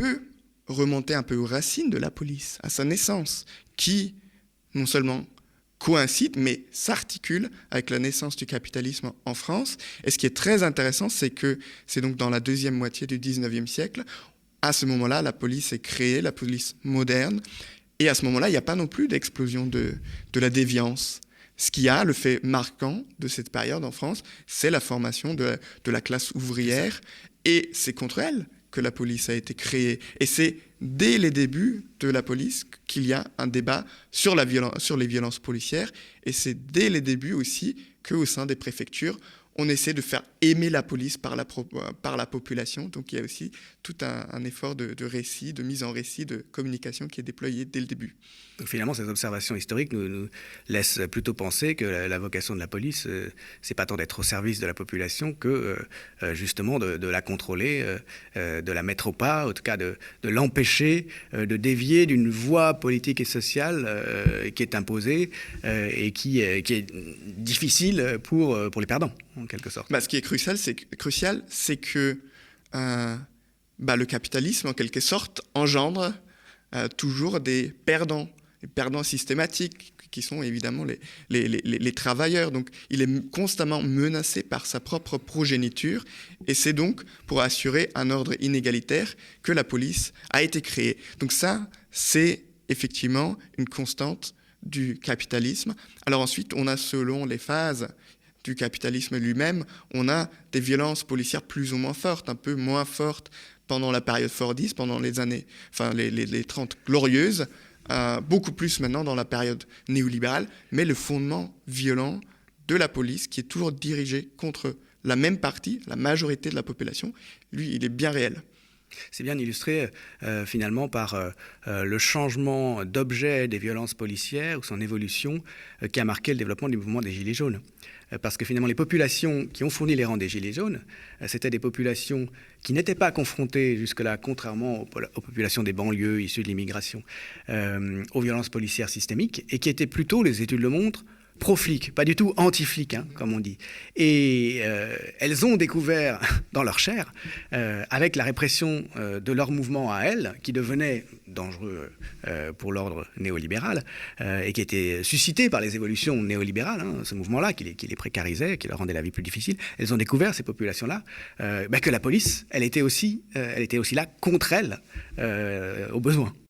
peut remonter un peu aux racines de la police, à sa naissance, qui non seulement coïncide, mais s'articule avec la naissance du capitalisme en France. Et ce qui est très intéressant, c'est que c'est donc dans la deuxième moitié du 19e siècle, à ce moment-là, la police est créée, la police moderne, et à ce moment-là, il n'y a pas non plus d'explosion de la déviance. Ce qu'il y a, le fait marquant de cette période en France, c'est la formation de la classe ouvrière, et c'est contre elle que la police a été créée. Et c'est dès les débuts de la police qu'il y a un débat sur les violences policières, et c'est dès les débuts aussi qu'au sein des préfectures, on essaie de faire aimer la police par la population. Donc il y a aussi tout un effort de récit, de mise en récit, de communication qui est déployé dès le début. Donc finalement, ces observations historiques nous laissent plutôt penser que la vocation de la police, c'est pas tant d'être au service de la population que justement de la contrôler, de la mettre au pas, en tout cas de l'empêcher de dévier d'une voie politique et sociale qui est imposée et qui est difficile pour les perdants, en quelque sorte. Ce qui est crucial, c'est que le capitalisme, en quelque sorte, engendre toujours des perdants systématiques, qui sont évidemment les travailleurs. Donc il est constamment menacé par sa propre progéniture, et c'est donc pour assurer un ordre inégalitaire que la police a été créée. Donc ça, c'est effectivement une constante du capitalisme. Alors ensuite, on a, selon les phases du capitalisme lui-même, on a des violences policières plus ou moins fortes, un peu moins fortes pendant la période fordiste, pendant les années, les 30 glorieuses, beaucoup plus maintenant dans la période néolibérale, mais le fondement violent de la police, qui est toujours dirigé contre la même partie, la majorité de la population, lui, il est bien réel. C'est bien illustré finalement par le changement d'objet des violences policières ou son évolution qui a marqué le développement du mouvement des Gilets jaunes. Parce que finalement les populations qui ont fourni les rangs des Gilets jaunes, c'était des populations qui n'étaient pas confrontées jusque-là, contrairement aux populations des banlieues issues de l'immigration, aux violences policières systémiques, et qui étaient plutôt, les études le montrent, pro-flics, pas du tout anti-flics, comme on dit. Et elles ont découvert dans leur chair, avec la répression de leur mouvement à elles, qui devenait dangereux pour l'ordre néolibéral, et qui était suscité par les évolutions néolibérales, ce mouvement-là, qui les précarisait, qui leur rendait la vie plus difficile, elles ont découvert, ces populations-là, que la police, elle était aussi là contre elles, au besoin.